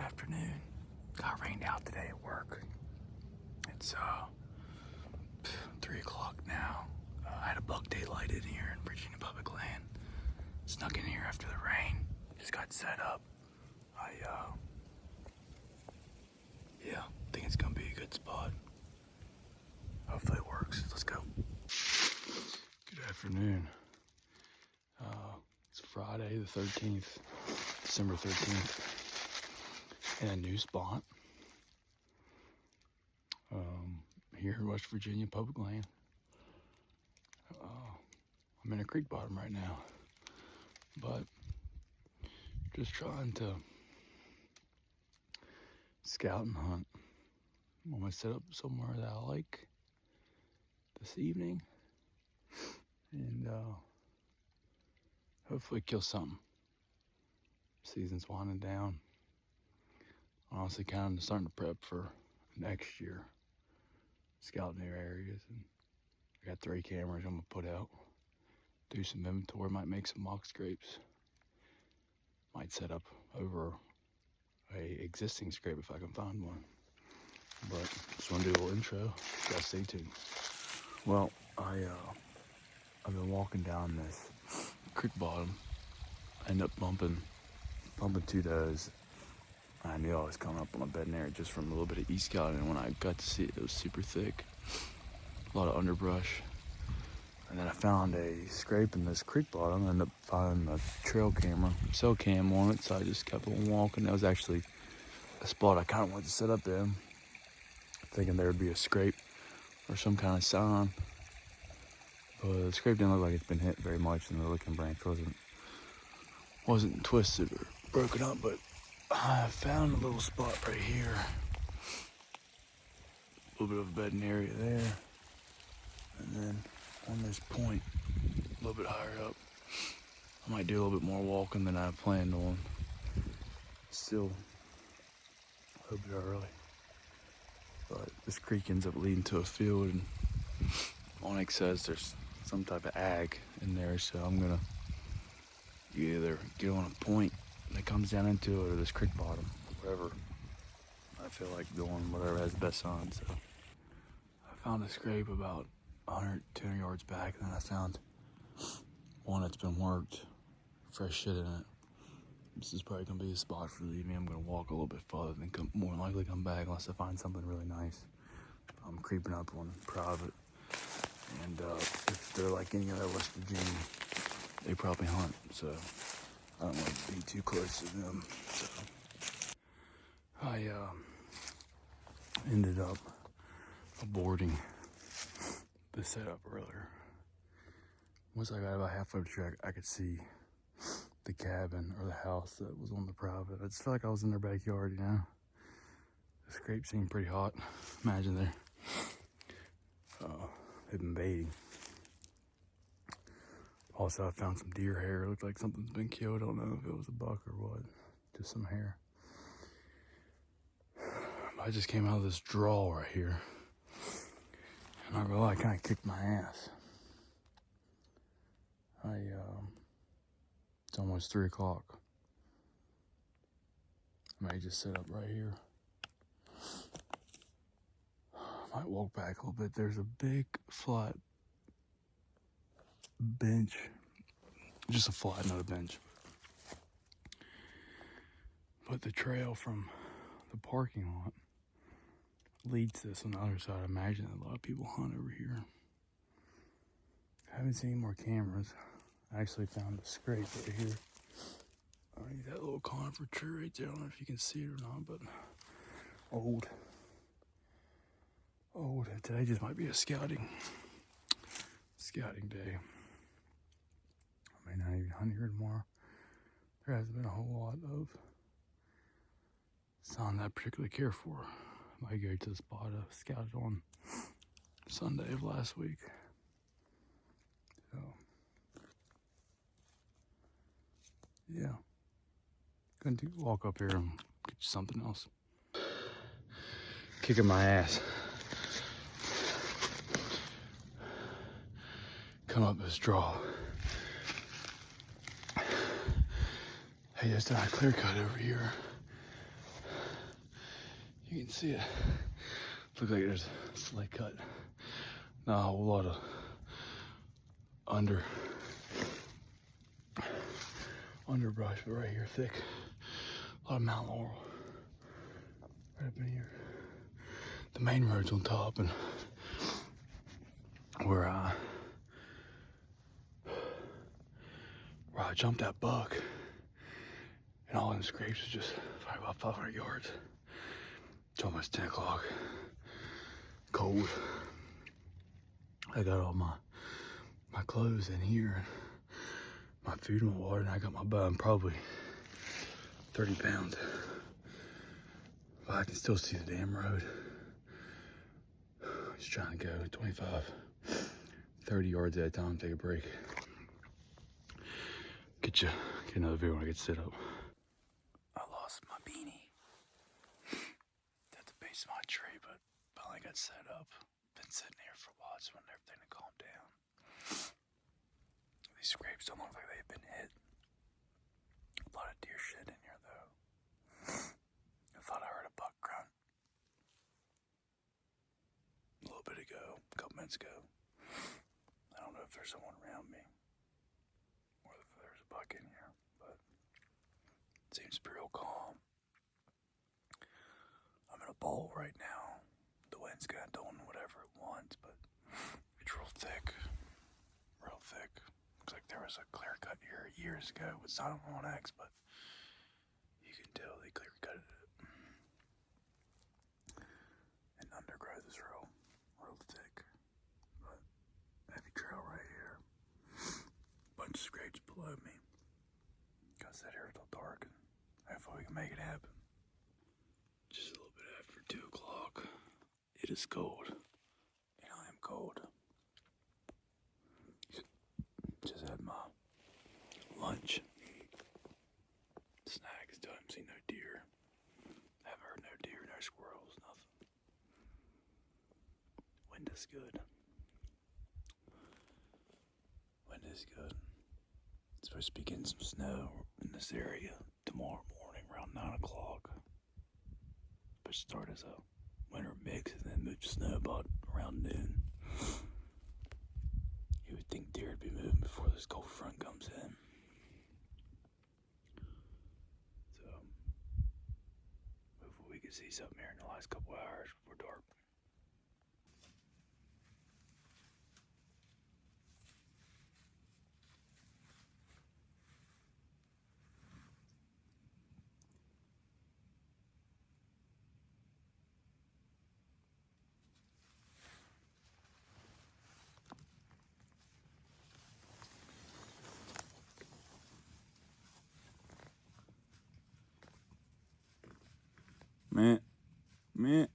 afternoon. Got rained out today at work. It's 3 o'clock now. I had a buck daylight in here in Virginia Public Land. Snuck in here after the rain. Just got set up. I think it's gonna be a good spot. Hopefully it works. Let's go. Good afternoon. It's Friday the 13th, December 13th, in a new spot. Here in West Virginia Public Land. I'm in a creek bottom right now, but just trying to scout and hunt. I'm gonna set up somewhere that I like this evening and hopefully kill something. Season's winding down. Honestly, kind of starting to prep for next year. Scout new areas, and I got 3 cameras I'm gonna put out. Do some inventory, might make some mock scrapes. Might set up over a existing scrape if I can find one. But just want to do a little intro. Gotta stay tuned. Well, I've been walking down this creek bottom. I end up bumping 2 does. I knew I was coming up on a bed area just from a little bit of east scouting, and when I got to see it, it was super thick. A lot of underbrush. And then I found a scrape in this creek bottom. I ended up finding a trail camera, cell cam on it, so I just kept on walking. That was actually a spot I kind of wanted to set up in, thinking there would be a scrape or some kind of sign. But the scrape didn't look like it's been hit very much, and the licking branch wasn't twisted or broken up, but I found a little spot right here. A little bit of a bedding area there. And then on this point, a little bit higher up, I might do a little bit more walking than I planned on. Still a little bit early. But this creek ends up leading to a field, and Onyx says there's some type of ag in there, so I'm gonna either get on a point that comes down into it or this creek bottom, wherever I feel like going, whatever has the best sign. So I found a scrape about 100, 200 yards back, and then I found one that's been worked, fresh shit in it. This is probably gonna be a spot for the evening. I'm gonna walk a little bit farther and more than likely come back unless I find something really nice. I'm creeping up on private, and if they're like any other West Virginia, they probably hunt, so I don't want to be too close to them. So I ended up aborting the setup earlier. Once I got about halfway up the track, I could see the cabin or the house that was on the private. I just felt like I was in their backyard, you know. The scrape seemed pretty hot. Imagine they've been baiting. Also, I found some deer hair. It looked like something's been killed. I don't know if it was a buck or what. Just some hair. I just came out of this draw right here. And I realized I kind of kicked my ass. It's almost 3 o'clock. I might just sit up right here. I might walk back a little bit. There's a big flat bench. Just a flat, not a bench. But the trail from the parking lot leads to this on the other side. I imagine a lot of people hunt over here. I haven't seen any more cameras. I actually found a scrape right here. Underneath that little conifer tree right there. I don't know if you can see it or not, but old. Today just might be a scouting day. I may not even hunt here tomorrow. There hasn't been a whole lot of sign that I particularly care for. I might go to the spot I scouted on Sunday of last week. So, yeah. Gonna walk up here and get you something else. Kicking my ass. Come up this draw. Hey, just done a clear cut over here. You can see it. Looks like there's a slate cut. Not a whole lot of underbrush, but right here thick. A lot of mountain laurel. Right up in here. The main road's on top, and where I jumped that buck, and all them scrapes was just probably about 500 yards. It's almost 10 o'clock. Cold. I got all my clothes in here, and my food and my water, and I got my bow. I'm probably 30 pounds. But I can still see the damn road. Just trying to go 25, 30 yards at a time, take a break. Get another video when I get set up. I lost my beanie at the base of my tree, but finally got set up. Been sitting here for a while, just wanting everything to calm down. These scrapes don't look like they've been hit. A lot of deer shit in here though. I thought I heard a buck grunt a little bit ago, a couple minutes ago. I don't know if there's someone around me or if there's a buck in here, but it seems to be real calm. I'm in a bowl right now. The wind's kind of doing whatever it wants, but it's real thick. Real thick. Looks like there was a clear cut here years ago. It's not on 1X, but you can tell they clear cutted it. And undergrowth is real thick. But heavy trail right here. Bunch of scrapes below me. Gotta sit here till dark, and hopefully we can make it happen. Just a little bit after 2 o'clock. It is cold, and I am cold. Just had my lunch. Snacks, still haven't seen no deer. Haven't heard no deer, no squirrels, nothing. Wind is good. Wind is good. It's supposed to be getting some snow in this area tomorrow morning around 9 o'clock. Supposed to start as a winter mix and then move to snow about around noon. You would think deer would be moving before this cold front comes in. So, hopefully we can see something here in the last couple hours before dark. Meh.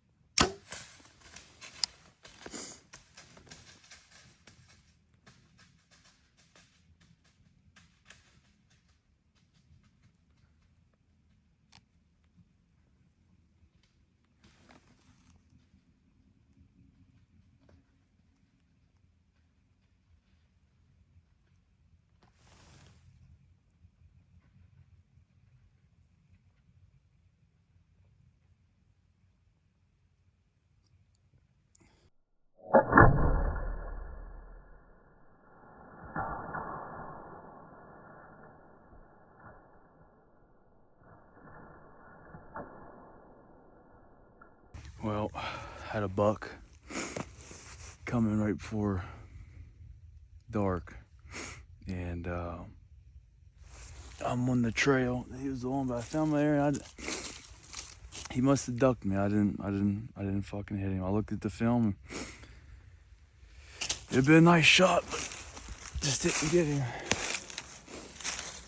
Well, had a buck coming right before dark, and I'm on the trail. He was the one, but I found him there, and he must have ducked me. I didn't fucking hit him. I looked at the film. It'd been a nice shot, but just didn't get him.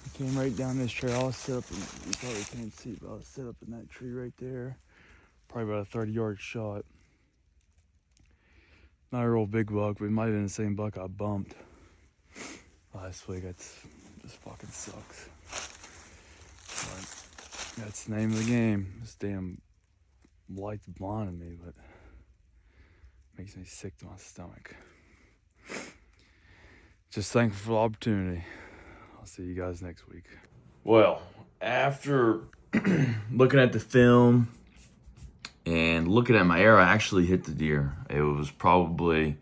He came right down this trail. I was set up, you probably can't see, but I was set up in that tree right there. Probably about a 30-yard shot. Not a real big buck, but it might have been the same buck I bumped last week. That's just fucking sucks. But that's the name of the game. This damn light's blinding me, but makes me sick to my stomach. Just thankful for the opportunity. I'll see you guys next week. Well, after looking at the film And looking at my arrow, I actually hit the deer. It was probably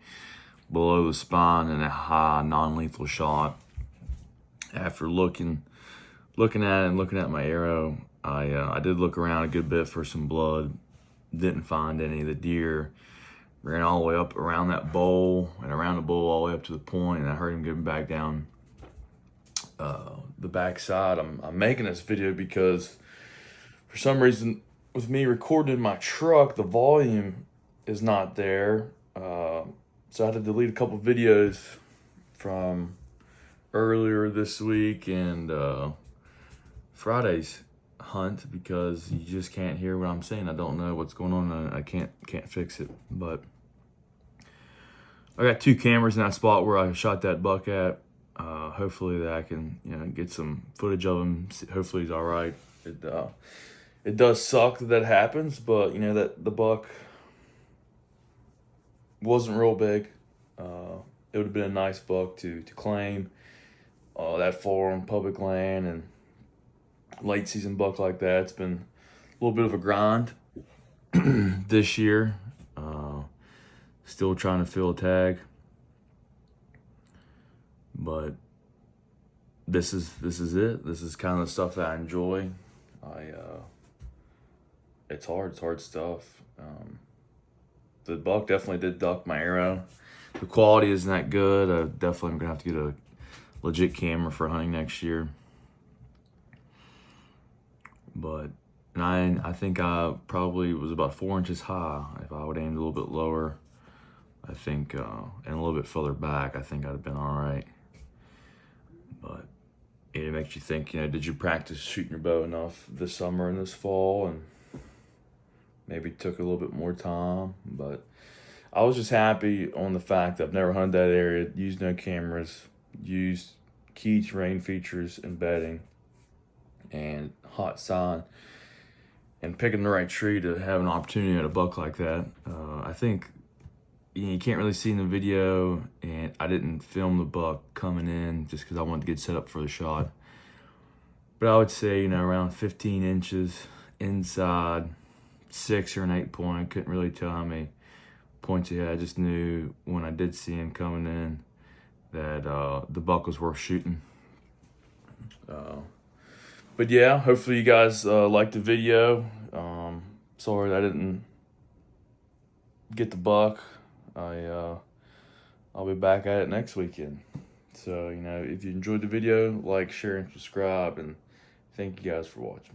below the spine and a high non-lethal shot. After looking at it and looking at my arrow, I did look around a good bit for some blood. Didn't find any. The deer ran all the way up around that bowl and around the bowl all the way up to the point, and I heard him getting back down the backside. I'm making this video because for some reason with me recording in my truck, the volume is not there. So I had to delete a couple videos from earlier this week and Friday's hunt because you just can't hear what I'm saying. I don't know what's going on and I can't fix it. But I got 2 cameras in that spot where I shot that buck at. Hopefully that I can, get some footage of him. Hopefully he's all right. It does suck that happens, but that the buck wasn't real big. It would have been a nice buck to claim that far on public land, and late season buck like that. It's been a little bit of a grind this year. Still trying to fill a tag, but this is it. This is kind of the stuff that I enjoy. It's hard stuff. The buck definitely did duck my arrow. The quality isn't that good. I definitely am gonna have to get a legit camera for hunting next year. But I think I probably was about 4 inches high. If I would aimed a little bit lower, I think, and a little bit further back, I think I'd have been all right. But it makes you think, did you practice shooting your bow enough this summer and this fall, and maybe took a little bit more time? But I was just happy on the fact that I've never hunted that area, used no cameras, used key terrain features and bedding and hot sign, and picking the right tree to have an opportunity at a buck like that. I think you can't really see in the video, and I didn't film the buck coming in just because I wanted to get set up for the shot. But I would say, around 15 inches inside, 6 or an 8 point. I couldn't really tell how many points he had. I just knew when I did see him coming in that the buck was worth shooting. But yeah, hopefully you guys liked the video. Sorry that I didn't get the buck. I'll be back at it next weekend. So, if you enjoyed the video, like, share, and subscribe. And thank you guys for watching.